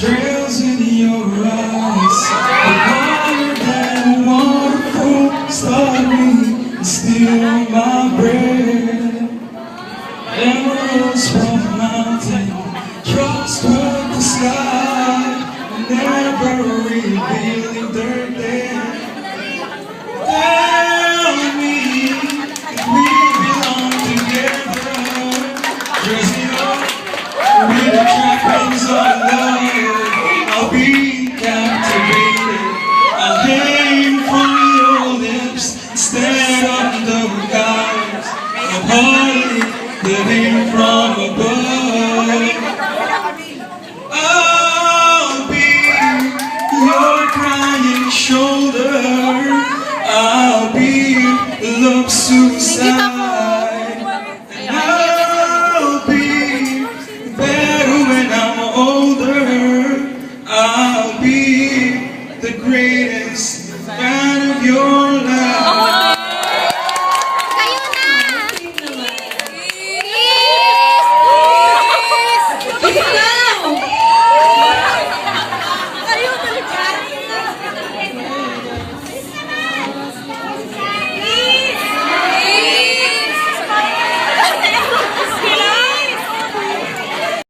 Trails in your eyes, harder than waterfall, start me and steal my breath. Arrows from the mountain, drops toward the sky, never revealing their depth. Tell me if we belong together, dressing up with the trappings of love. I'll be captivated. I'll hang from your lips instead of the guise of hardly living from above. I'll be your crying shoulder. I'll be love suicide. And I'll be better when I'm older. I'll be the greatest fan of yours.